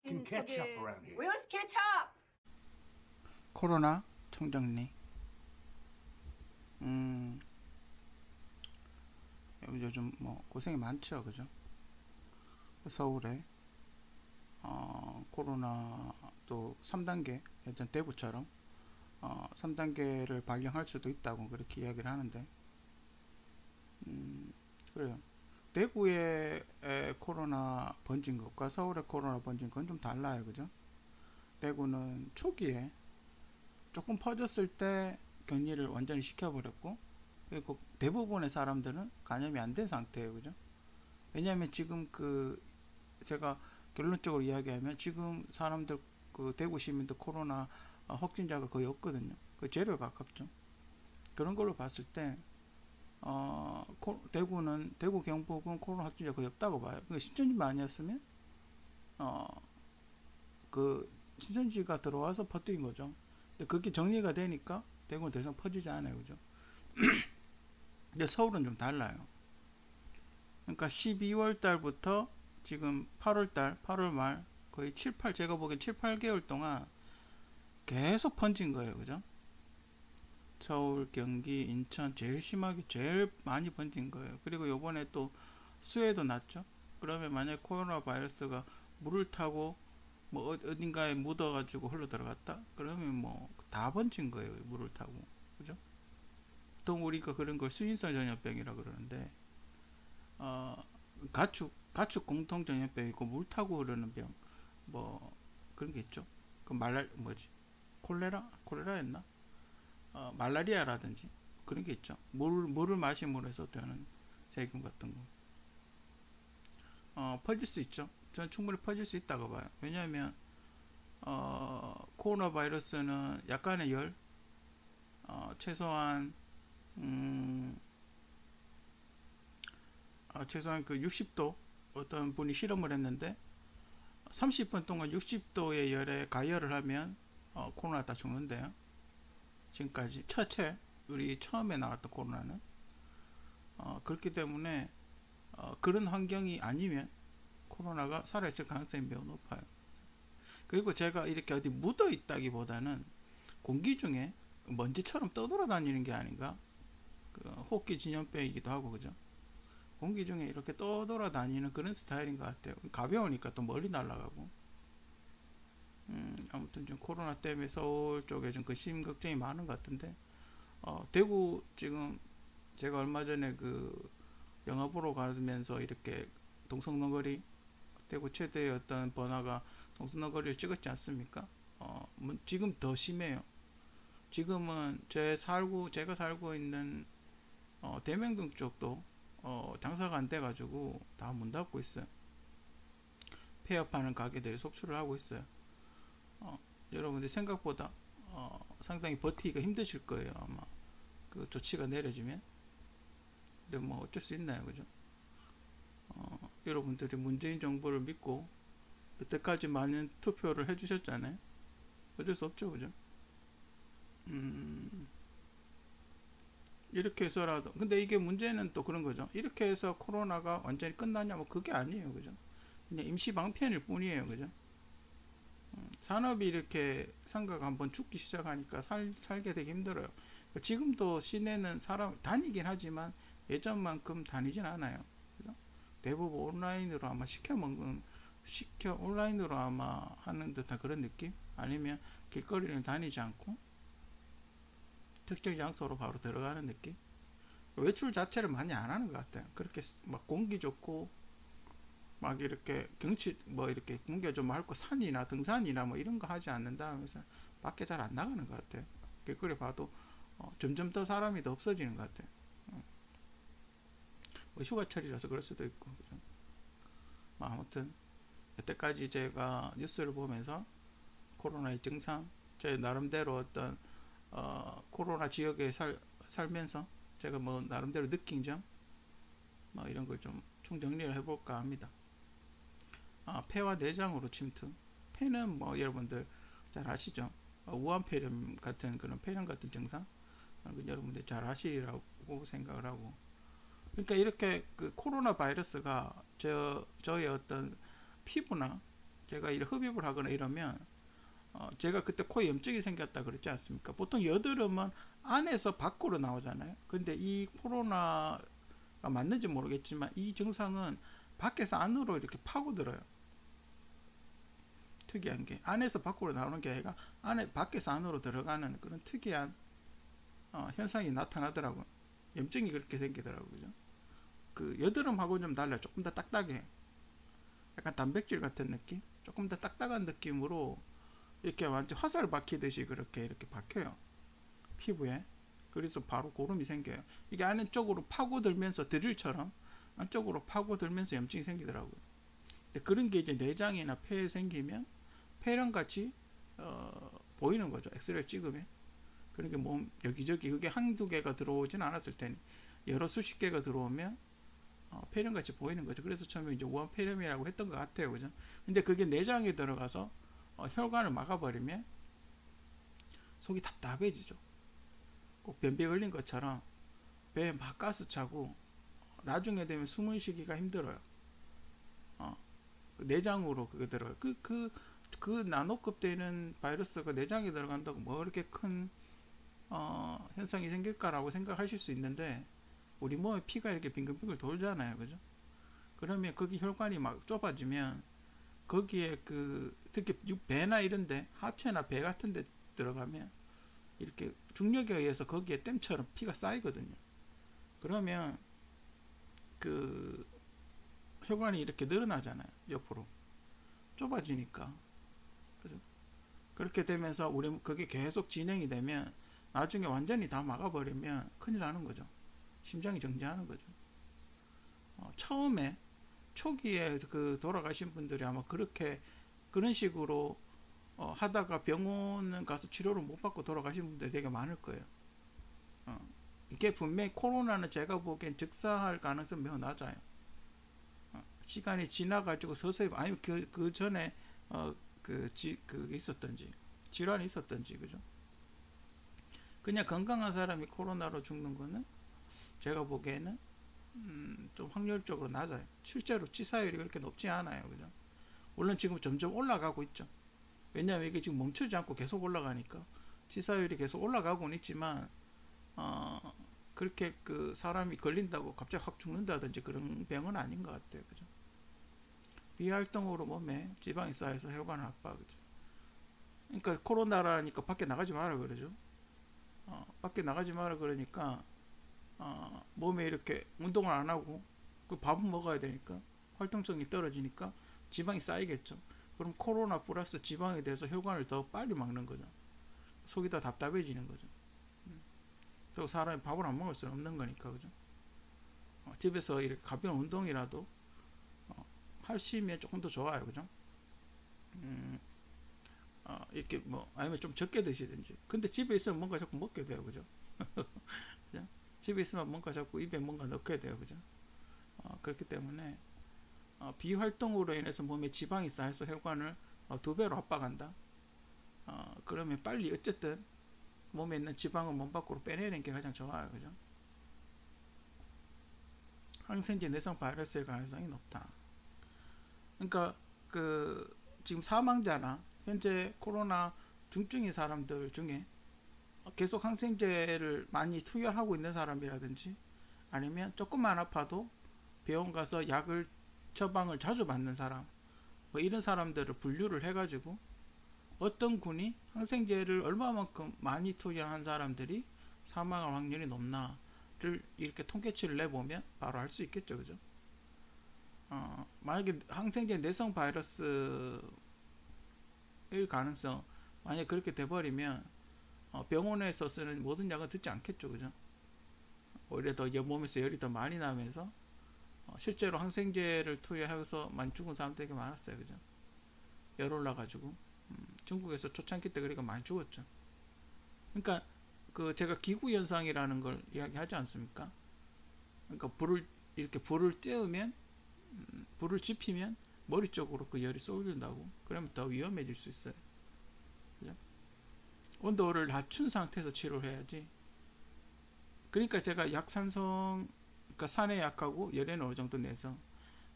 can catch up around here. Where's ketchup? 코로나 총정리. 요즘 뭐 고생이 많죠, 그죠? 서울에 코로나 또 3단계, 예전 대구처럼 3단계를 발령할 수도 있다고 그렇게 이야기를 하는데, 그래요. 대구의 코로나 번진 것과 서울의 코로나 번진 건 좀 달라요, 그죠? 대구는 초기에 조금 퍼졌을 때 격리를 완전히 시켜버렸고, 그리고 대부분의 사람들은 감염이 안 된 상태예요, 그죠? 왜냐하면 지금 제가 결론적으로 이야기하면 지금 사람들, 대구 시민들 코로나 확진자가 거의 없거든요. 제로에 가깝죠. 그런 걸로 봤을 때 대구 경북은 코로나 확진자 거의 없다고 봐요. 신천지만 아니었으면 신천지가 들어와서 퍼뜨린 거죠. 근데 그게 정리가 되니까 대구는 더 이상 퍼지지 않아요, 그죠? 근데 서울은 좀 달라요. 그러니까 12월 달부터 지금 8월 말 거의 제가 보기엔 7, 8개월 동안 계속 번진 거예요, 그죠? 서울, 경기, 인천 제일 많이 번진 거예요. 그리고 요번에 또 수해도 났죠. 그러면 만약에 코로나 바이러스가 물을 타고 뭐 어딘가에 묻어가지고 흘러 들어갔다? 그러면 뭐 다 번진 거예요, 물을 타고. 그죠? 또 우리가 그런 걸 수인성 전염병이라 그러는데, 가축 공통 전염병 있고 물 타고 흐르는 병, 뭐 그런 게 있죠. 콜레라였나? 말라리아라든지 그런 게 있죠. 물을 마심으로 해서 되는 세균 같은 거. 퍼질 수 있죠. 저는 충분히 퍼질 수 있다고 봐요. 왜냐하면 코로나 바이러스는 약간의 열, 최소한 그 60도, 어떤 분이 실험을 했는데 30분 동안 60도의 열에 가열을 하면 코로나 다 죽는데요. 지금까지 우리 처음에 나왔던 코로나는 그렇기 때문에 그런 환경이 아니면 코로나가 살아있을 가능성이 매우 높아요. 그리고 제가 이렇게 어디 묻어 있다기보다는 공기 중에 먼지처럼 떠돌아다니는 게 아닌가. 호흡기 진염병이기도 하고, 그죠? 공기 중에 이렇게 떠돌아다니는 그런 스타일인 것 같아요. 가벼우니까 또 멀리 날아가고. 아무튼 좀 코로나 때문에 서울 쪽에 좀 심 걱정이 많은 것 같은데, 대구 지금 제가 얼마 전에 영화 보러 가면서 이렇게 동성로거리, 대구 최대의 어떤 번화가 동성로거리를 찍었지 않습니까? 지금 더 심해요. 지금은 제가 살고 있는 대명동 쪽도 장사가 안 돼가지고 다 문 닫고 있어요. 폐업하는 가게들이 속출을 하고 있어요. 여러분들 생각보다 상당히 버티기가 힘드실 거예요, 아마 그 조치가 내려지면. 근데 뭐 어쩔 수 있나요, 그죠? 여러분들이 문재인 정부를 믿고 여태까지 많은 투표를 해주셨잖아요. 어쩔 수 없죠, 그죠? 이렇게 해서라도, 근데 이게 문제는 또 그런 거죠. 이렇게 해서 코로나가 완전히 끝나냐면 그게 아니에요, 그죠? 그냥 임시 방편일 뿐이에요, 그죠? 산업이 이렇게 상가가 한번 죽기 시작하니까 살게 되게 힘들어요. 지금도 시내는 사람 다니긴 하지만 예전만큼 다니진 않아요, 그죠? 대부분 온라인으로 아마 온라인으로 아마 하는 듯한 그런 느낌? 아니면 길거리를 다니지 않고 특정 장소로 바로 들어가는 느낌? 외출 자체를 많이 안 하는 것 같아요. 그렇게 막 공기 좋고 막 이렇게 경치 이렇게 공기가 좀 맑고 산이나 등산이나 뭐 이런 거 하지 않는다 하면서 밖에 잘 안 나가는 것 같아요. 길거리 봐도 점점 더 사람이 더 없어지는 것 같아요. 뭐 휴가철이라서 그럴 수도 있고, 그죠? 아무튼 여태까지 제가 뉴스를 보면서 코로나의 증상, 제 나름대로 어떤 코로나 지역에 살면서 제가 뭐 나름대로 느낀 점, 뭐 이런 걸 좀 총정리를 해볼까 합니다. 폐와 내장으로 침투. 폐는 뭐 여러분들 잘 아시죠? 우한폐렴 같은 그런 폐렴 같은 증상, 여러분들 잘 아시리라고 생각을 하고. 그러니까 이렇게 코로나 바이러스가 저의 어떤 피부나 제가 이 흡입을 하거나 이러면 제가 그때 코에 염증이 생겼다 그랬지 않습니까? 보통 여드름은 안에서 밖으로 나오잖아요. 근데 이 코로나가 맞는지 모르겠지만 이 증상은 밖에서 안으로 이렇게 파고들어요. 특이한 게 안에서 밖으로 나오는 게 아니라 밖에서 안으로 들어가는 그런 특이한 현상이 나타나더라고요. 염증이 그렇게 생기더라고요. 그죠? 그 여드름하고는 좀 달라요. 조금 더 딱딱해. 약간 단백질 같은 느낌? 조금 더 딱딱한 느낌으로 이렇게 완전 화살 박히듯이 그렇게 이렇게 박혀요. 피부에. 그래서 바로 고름이 생겨요. 이게 안쪽으로 파고들면서 드릴처럼 안쪽으로 파고들면서 염증이 생기더라고요. 근데 그런 게 이제 내장이나 폐에 생기면 폐랑 같이 보이는 거죠. 엑스레이 찍으면. 그러니까 몸 여기저기 그게 한두 개가 들어오진 않았을 테니 여러 수십 개가 들어오면 폐렴 같이 보이는 거죠. 그래서 처음에 이제 우한 폐렴이라고 했던 것 같아요. 그죠? 근데 그게 내장에 들어가서 혈관을 막아버리면 속이 답답해지죠. 꼭 변비에 걸린 것처럼 배에 막 가스 차고 나중에 되면 숨을 쉬기가 힘들어요. 내장으로 그게 들어가요. 그 나노급 되는 바이러스가 내장에 들어간다고 뭐 이렇게 큰 현상이 생길까라고 생각하실 수 있는데 우리 몸에 피가 이렇게 빙글빙글 돌잖아요. 그죠? 그러면 거기 혈관이 막 좁아지면 거기에 특히 배나 이런데 하체나 배 같은 데 들어가면 이렇게 중력에 의해서 거기에 댐처럼 피가 쌓이거든요. 그러면 그 혈관이 이렇게 늘어나잖아요. 옆으로 좁아지니까. 그죠? 그렇게 되면서 우리 그게 계속 진행이 되면 나중에 완전히 다 막아버리면 큰일 나는 거죠. 심장이 정지하는 거죠. 처음에 초기에 돌아가신 분들이 아마 그런 식으로 하다가 병원 가서 치료를 못 받고 돌아가신 분들이 되게 많을 거예요. 이게 분명히 코로나는 제가 보기엔 즉사할 가능성이 매우 낮아요. 시간이 지나가지고 서서히 아니면 그 전에 그게 있었던지 질환이 있었던지 그죠? 그냥 건강한 사람이 코로나로 죽는 거는 제가 보기에는 좀 확률적으로 낮아요. 실제로 치사율이 그렇게 높지 않아요. 그죠? 물론 지금 점점 올라가고 있죠. 왜냐하면 이게 지금 멈추지 않고 계속 올라가니까 치사율이 계속 올라가고는 있지만 그렇게 사람이 걸린다고 갑자기 확 죽는다든지 그런 병은 아닌 것 같아요. 그죠? 비활동으로 몸에 지방이 쌓여서 혈관을 압박하죠. 그러니까 코로나라니까 밖에 나가지 마라 그러죠. 밖에 나가지 마라 그러니까 몸에 이렇게 운동을 안 하고 밥은 먹어야 되니까 활동성이 떨어지니까 지방이 쌓이겠죠. 그럼 코로나 플러스 지방에 대해서 혈관을 더 빨리 막는 거죠. 속이 더 답답해지는 거죠. 또 사람이 밥을 안 먹을 수는 없는 거니까 그죠. 집에서 이렇게 가벼운 운동이라도 하시면 조금 더 좋아요. 그죠. 이렇게 아니면 좀 적게 드시든지. 근데 집에 있으면 뭔가 자꾸 먹게 돼요. 그죠. 그죠? 집에 있으면 뭔가 자꾸 입에 뭔가 넣게 돼요. 그죠. 그렇기 때문에 비활동으로 인해서 몸에 지방이 쌓여서 혈관을 2배로 압박한다. 그러면 빨리 어쨌든 몸에 있는 지방을 몸 밖으로 빼내는 게 가장 좋아요. 그죠. 항생제 내성 바이러스일 가능성이 높다. 그러니까 지금 사망자나 현재 코로나 중증인 사람들 중에 계속 항생제를 많이 투여하고 있는 사람이라든지 아니면 조금만 아파도 병원 가서 약을 처방을 자주 받는 사람 이런 사람들을 분류를 해가지고 어떤 군이 항생제를 얼마만큼 많이 투여한 사람들이 사망할 확률이 높나를 이렇게 통계치를 내보면 바로 알 수 있겠죠. 그죠? 만약에 항생제 내성 바이러스일 가능성 만약에 그렇게 돼버리면 병원에서 쓰는 모든 약은 듣지 않겠죠. 그죠? 오히려 더 몸에서 열이 더 많이 나면서 실제로 항생제를 투여해서 많이 죽은 사람들이 많았어요. 그죠? 열 올라가지고 중국에서 초창기 때 그러니까 많이 죽었죠. 그러니까 제가 기구현상이라는 걸 이야기하지 않습니까? 그러니까 불을 쬐우면 불을 지피면 머리 쪽으로 그 열이 쏠린다고. 그러면 더 위험해질 수 있어요. 그죠? 온도를 낮춘 상태에서 치료를 해야지. 그러니까 제가 약산성, 그러니까 산에 약하고 열에는 어느 정도 내서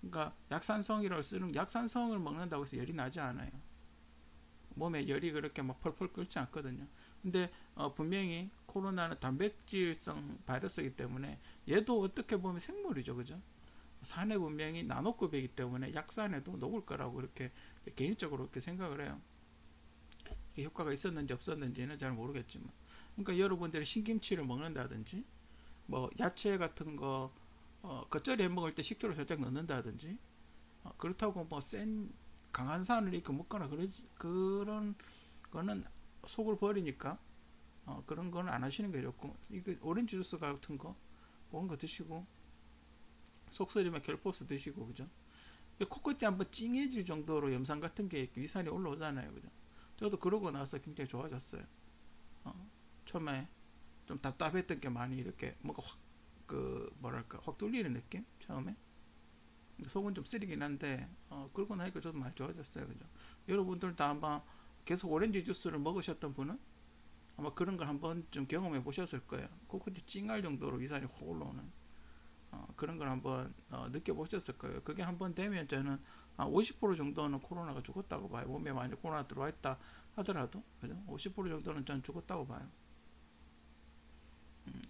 그러니까 약산성이라고 쓰는 약산성을 먹는다고 해서 열이 나지 않아요. 몸에 열이 그렇게 막 펄펄 끓지 않거든요. 근데 분명히 코로나는 단백질성 바이러스이기 때문에 얘도 어떻게 보면 생물이죠, 그죠? 산에 분명히 나노급이기 때문에 약산에도 녹을 거라고 이렇게 개인적으로 그렇게 생각을 해요. 이게 효과가 있었는지 없었는지는 잘 모르겠지만, 그러니까 여러분들이 신김치를 먹는다든지, 뭐 야채 같은 거 겉절이 해 먹을 때 식초를 살짝 넣는다든지, 그렇다고 뭐 센 강한 산을 이렇게 먹거나 그런 거는 속을 버리니까 그런 거는 안 하시는 게 좋고, 이거 오렌지 주스 같은 거 그런 거 드시고, 속쓰리면 켈포스 드시고, 그죠? 코끝이 한번 찡해질 정도로 염산 같은 게 위산이 올라오잖아요, 그죠? 저도 그러고 나서 굉장히 좋아졌어요. 처음에 좀 답답했던 게 많이 이렇게 뭔가 뭐랄까 확 뚫리는 느낌? 처음에 속은 좀 쓰리긴 한데 그러고 나니까 저도 많이 좋아졌어요, 그죠? 여러분들도 아마 계속 오렌지 주스를 먹으셨던 분은 아마 그런 걸 한번 좀 경험해 보셨을 거예요. 코끝이 찡할 정도로 위산이 확 올라오는 그런 걸 한번 느껴보셨을 거예요. 그게 한번 되면 저는 한 50% 정도는 코로나가 죽었다고 봐요. 몸에 만약 코로나 들어와 있다 하더라도, 그죠? 50% 정도는 전 죽었다고 봐요.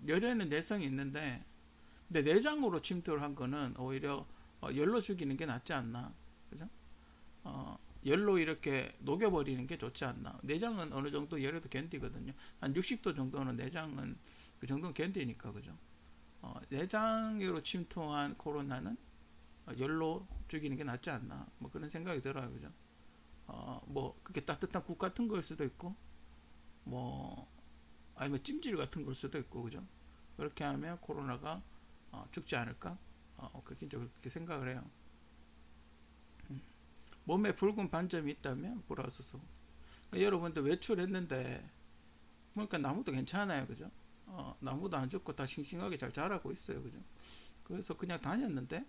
열에는 내성이 있는데, 근데 내장으로 침투를 한 거는 오히려 열로 죽이는 게 낫지 않나, 그죠? 열로 이렇게 녹여버리는 게 좋지 않나. 내장은 어느 정도 열에도 견디거든요. 한 60도 정도는 내장은 그 정도는 견디니까, 그죠? 내장으로 침투한 코로나는 열로 죽이는 게 낫지 않나, 뭐 그런 생각이 들어요, 그죠? 뭐 그렇게 따뜻한 국 같은 걸 수도 있고, 뭐 아니면 찜질 같은 걸 수도 있고, 그죠? 그렇게 하면 코로나가 죽지 않을까? 그렇게 생각을 해요. 몸에 붉은 반점이 있다면 보라수소. 그러니까 여러분들 외출했는데 보니까 나무도 괜찮아요, 그죠? 나무도 안 죽고 다 싱싱하게 잘 자라고 있어요, 그죠? 그래서 그냥 다녔는데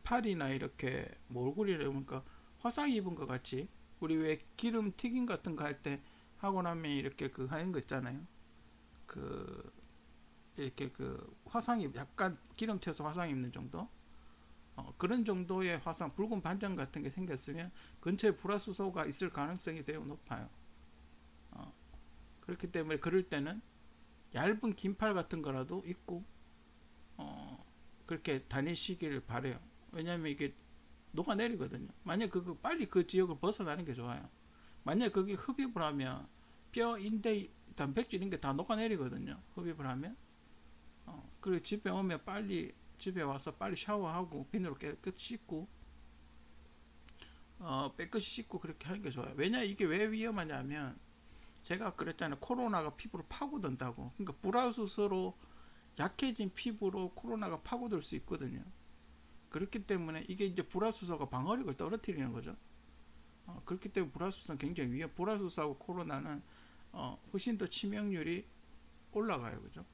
팔이나 이렇게 뭐 얼굴이나 보니까 화상 입은 것 같이, 우리 왜 기름 튀김 같은 거 할 때 하고 나면 이렇게 그 하는 거 있잖아요. 그 이렇게 그 화상이 약간 기름 튀어서 화상 입는 정도, 그런 정도의 화상, 붉은 반점 같은 게 생겼으면 근처에 불화수소가 있을 가능성이 매우 높아요. 그렇기 때문에 그럴 때는 얇은 긴팔 같은 거라도 입고 그렇게 다니시길 바래요. 왜냐하면 이게 녹아내리거든요. 만약 빨리 그 지역을 벗어나는 게 좋아요. 만약 거기 흡입을 하면 뼈, 인대, 단백질 이런 게 다 녹아내리거든요. 흡입을 하면. 그리고 집에 오면 집에 와서 빨리 샤워하고 비누로 깨끗이 씻고 깨끗이 씻고 그렇게 하는 게 좋아요. 왜냐, 이게 왜 위험하냐면 제가 그랬잖아요. 코로나가 피부를 파고든다고. 그러니까 불화수소로 약해진 피부로 코로나가 파고들 수 있거든요. 그렇기 때문에 이게 이제 불화수소가 방어력을 떨어뜨리는 거죠. 그렇기 때문에 불화수소는 굉장히 불화수소하고 코로나는 훨씬 더 치명률이 올라가요, 그죠?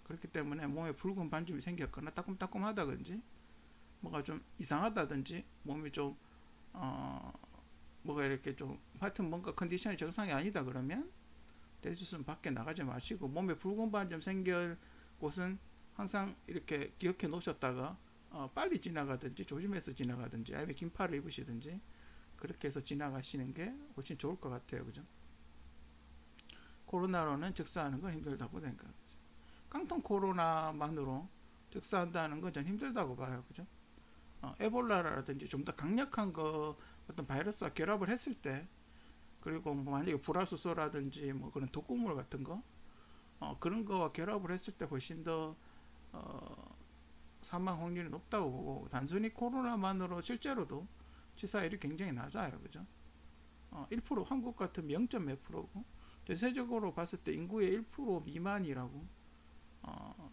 그렇기 때문에 몸에 붉은 반점이 생겼거나 따끔따끔하다든지 뭐가 좀 이상하다든지 몸이 좀 뭐가 이렇게 좀 하여튼 뭔가 컨디션이 정상이 아니다 그러면 대주스는 밖에 나가지 마시고, 몸에 붉은 반점 생길 곳은 항상 이렇게 기억해 놓으셨다가 빨리 지나가든지 조심해서 지나가든지 아니면 긴팔을 입으시든지 그렇게 해서 지나가시는 게 훨씬 좋을 것 같아요, 그죠? 코로나로는 즉사하는 건 힘들다고 생각해요. 깡통 코로나만으로 즉사한다는 건 전 힘들다고 봐요, 그죠? 에볼라라든지 좀 더 강력한 어떤 바이러스와 결합을 했을 때, 그리고 뭐 만약에 불화수소라든지 뭐 그런 독극물 같은 거 그런 거와 결합을 했을 때 훨씬 더 사망 확률이 높다고 보고, 단순히 코로나만으로 실제로도 치사율이 굉장히 낮아요, 그죠? 1% 한국 같으면 0. 몇 프로고 전세적으로 봤을 때 인구의 1% 미만이라고,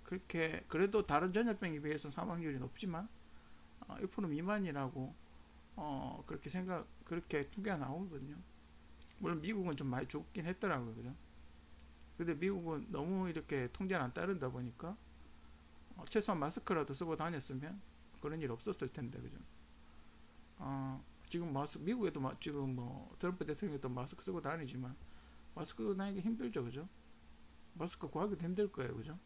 그렇게 그래도 다른 전염병에 비해서 사망률이 높지만 1% 미만이라고 그렇게 통계가 나오거든요. 물론 미국은 좀 많이 죽긴 했더라고요, 그죠? 근데 미국은 너무 이렇게 통제를 안 따른다 보니까 최소한 마스크라도 쓰고 다녔으면 그런 일 없었을 텐데, 그죠? 지금 미국에도 지금 뭐 트럼프 대통령도 마스크 쓰고 다니지만 마스크 쓰고 다니기 힘들죠, 그죠? 마스크 구하기도 힘들 거예요, 그죠?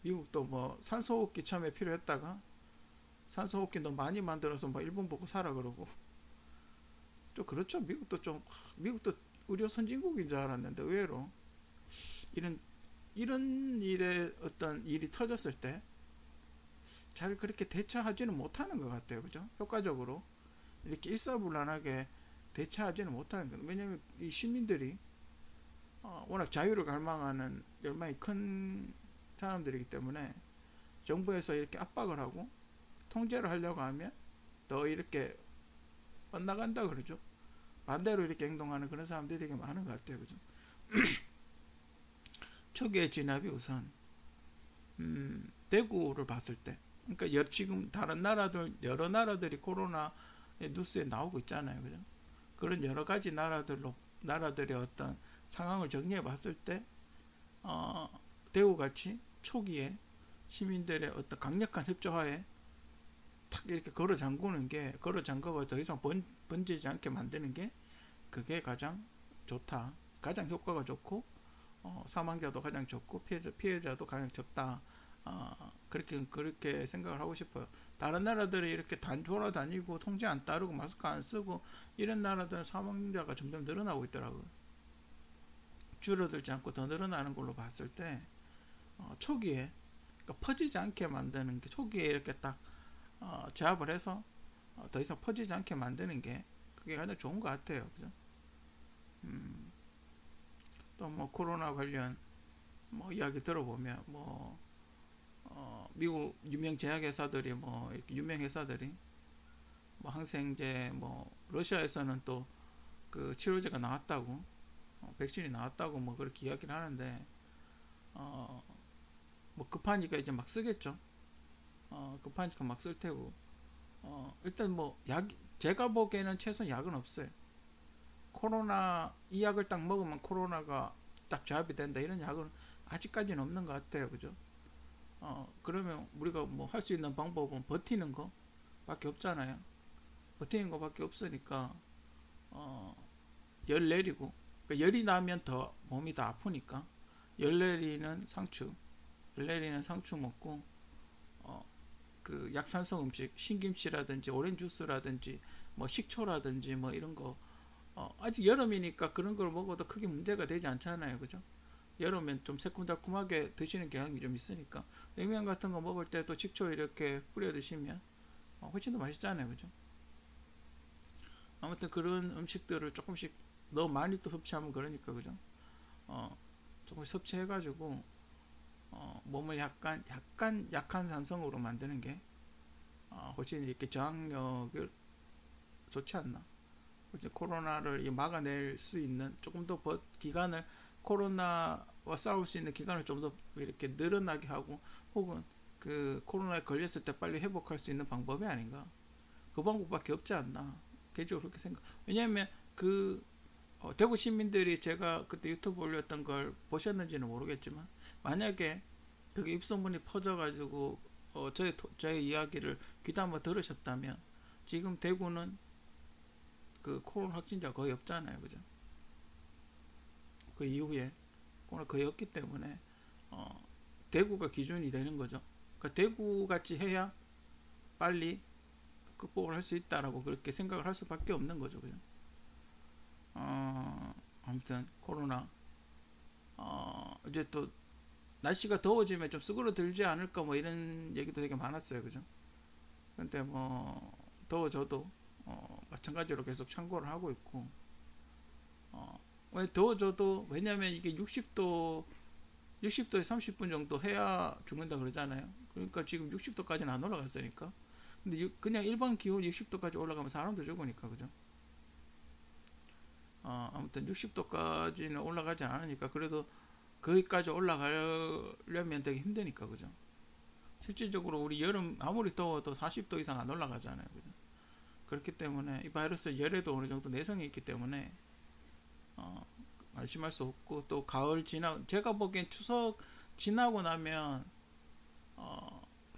미국도 뭐 산소호흡기 처음에 필요했다가 산소호흡기 너 많이 만들어서 뭐 일본 보고 살아 그러고. 좀 그렇죠. 미국도 의료 선진국인 줄 알았는데 의외로 이런 일에 어떤 일이 터졌을 때 잘 그렇게 대처하지는 못하는 것 같아요. 그죠? 효과적으로 이렇게 일사불란하게 대처하지는 못하는 거예요. 왜냐면 이 시민들이 워낙 자유를 갈망하는 열망이 큰 사람들이기 때문에 정부에서 이렇게 압박을 하고 통제를 하려고 하면 더 이렇게 엇나간다 그러죠. 반대로 이렇게 행동하는 그런 사람들이 되게 많은 것 같아요. 그죠? 초기의 진압이 우선 대구를 봤을 때, 그러니까 지금 다른 나라들 여러 나라들이 코로나 뉴스에 나오고 있잖아요. 그죠? 그런 여러 가지 나라들의 어떤 상황을 정리해 봤을 때 대구같이 초기에 시민들의 어떤 강력한 협조하에 탁 이렇게 걸어 잠그고 더 이상 번지지 않게 만드는 게 그게 가장 좋다. 가장 효과가 좋고 사망자도 가장 적고 피해자도 가장 적다. 그렇게 생각을 하고 싶어요. 다른 나라들이 이렇게 돌아다니고 통제 안 따르고 마스크 안 쓰고 이런 나라들은 사망자가 점점 늘어나고 있더라고요. 줄어들지 않고 더 늘어나는 걸로 봤을 때 초기에 그러니까 퍼지지 않게 만드는 게 초기에 이렇게 딱 제압을 해서 더 이상 퍼지지 않게 만드는 게 그게 가장 좋은 것 같아요. 그죠? 또 뭐 코로나 관련 뭐 이야기 들어보면 뭐 미국 유명 제약회사들이 뭐 이렇게 유명 회사들이 뭐 항생제 뭐 러시아에서는 또 그 치료제가 나왔다고 백신이 나왔다고 뭐 그렇게 이야기를 하는데 뭐 급하니까 이제 막 쓰겠죠. 급하니까 막 쓸 테고 일단 뭐 제가 보기에는 최소한 약은 없어요. 코로나 이 약을 딱 먹으면 코로나가 딱 제압이 된다 이런 약은 아직까지는 없는 것 같아요. 그죠? 그러면 우리가 뭐 할 수 있는 방법은 버티는 거 밖에 없잖아요. 버티는 거 밖에 없으니까 열 내리고 그러니까 열이 나면 더 몸이 더 아프니까 열 내리는 상추 먹고 그 약산성 음식 신김치라든지 오렌지 주스라든지 뭐 식초라든지 뭐 이런 거 아직 여름이니까 그런 걸 먹어도 크게 문제가 되지 않잖아요. 그죠? 여름엔 좀 새콤달콤하게 드시는 경향이 좀 있으니까 냉면 같은 거 먹을 때도 식초 이렇게 뿌려 드시면 훨씬 더 맛있잖아요. 그죠? 아무튼 그런 음식들을 조금씩 너무 많이 또 섭취하면 그러니까 그죠? 조금 섭취해가지고 몸을 약간 약한 산성으로 만드는 게 훨씬 이렇게 저항력을 좋지 않나? 코로나를 막아낼 수 있는 조금 더 기간을 코로나와 싸울 수 있는 기간을 좀 더 이렇게 늘어나게 하고 혹은 그 코로나에 걸렸을 때 빨리 회복할 수 있는 방법이 아닌가? 그 방법밖에 없지 않나? 개인적으로 그렇게 생각. 왜냐하면 그 대구 시민들이 제가 그때 유튜브 올렸던 걸 보셨는지는 모르겠지만 만약에 그게 입소문이 퍼져가지고 저의 이야기를 귀담아 들으셨다면 지금 대구는 그 코로나 확진자 거의 없잖아요. 그죠? 그 이후에 코로나 거의 없기 때문에 대구가 기준이 되는 거죠. 그러니까 대구 같이 해야 빨리 극복을 할 수 있다라고 그렇게 생각을 할 수밖에 없는 거죠. 그죠? 아무튼 코로나 이제 또 날씨가 더워지면 좀 쓰그러들지 않을까 뭐 이런 얘기도 되게 많았어요. 그죠? 근데 뭐 더워져도 마찬가지로 계속 참고를 하고 있고 왜 더워져도 왜냐면 이게 60도에 30분 정도 해야 죽는다 그러잖아요. 그러니까 지금 60도까지는 안 올라갔으니까. 근데 그냥 일반 기온 60도까지 올라가면 사람도 죽으니까 그죠? 아무튼 60도까지는 올라가지 않으니까 그래도 거기까지 올라가려면 되게 힘드니까 그죠? 실질적으로 우리 여름 아무리 더워도 40도 이상 안 올라가잖아요. 그죠? 그렇기 때문에 이 바이러스 열에도 어느 정도 내성이 있기 때문에 안심할 수 없고 또 가을 제가 보기엔 추석 지나고 나면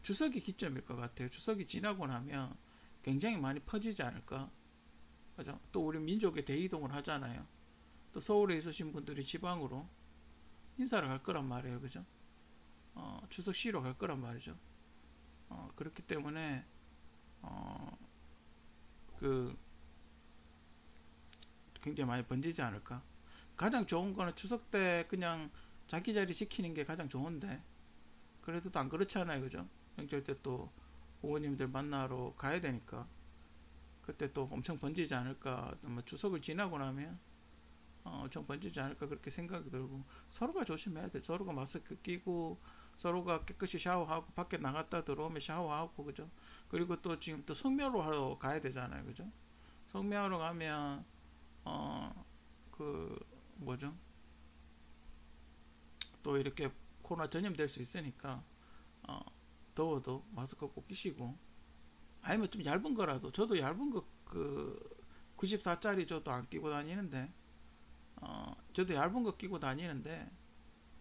추석이 기점일 것 같아요. 추석이 지나고 나면 굉장히 많이 퍼지지 않을까. 그죠? 또 우리 민족의 대이동을 하잖아요. 또 서울에 있으신 분들이 지방으로 인사를 갈 거란 말이에요. 그죠? 추석 쉬러 갈 거란 말이죠. 그렇기 때문에 어, 그 굉장히 많이 번지지 않을까. 가장 좋은 거는 추석 때 그냥 자기 자리 지키는 게 가장 좋은데, 그래도 안 그렇잖아요, 그죠? 명절 때 또 부모님들 만나러 가야 되니까 그때 또 엄청 번지지 않을까. 뭐 추석을 지나고 나면 엄청 번지지 않을까 그렇게 생각이 들고, 서로가 조심해야 돼. 서로가 마스크 끼고, 서로가 깨끗이 샤워하고, 밖에 나갔다 들어오면 샤워하고, 그죠? 그리고 또 지금 또 성묘로 하러 가야 되잖아요, 그죠? 성묘하러 가면 그 뭐죠? 또 이렇게 코로나 전염될 수 있으니까 어, 더워도 마스크 꼭 끼시고, 아니면 좀 얇은 거라도, 저도 얇은 거 그 94짜리 저도 안 끼고 다니는데, 저도 얇은 거 끼고 다니는데,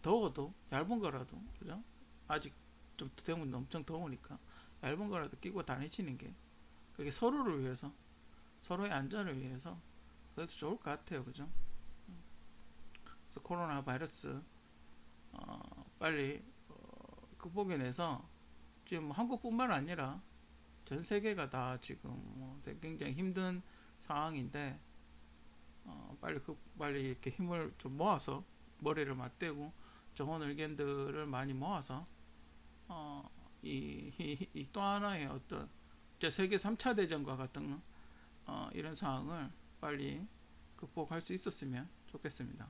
더워도 얇은 거라도, 그죠? 아직 좀 때문에 엄청 더우니까 얇은 거라도 끼고 다니시는 게, 그게 서로를 위해서, 서로의 안전을 위해서 그래도 좋을 것 같아요, 그죠? 그래서 코로나 바이러스 빨리 극복해내서, 지금 한국뿐만 아니라 전 세계가 다 지금 굉장히 힘든 상황인데, 빨리 이렇게 힘을 좀 모아서, 머리를 맞대고 좋은 의견들을 많이 모아서 이 또 하나의 어떤 세계 3차 대전과 같은 이런 상황을 빨리 극복할 수 있었으면 좋겠습니다.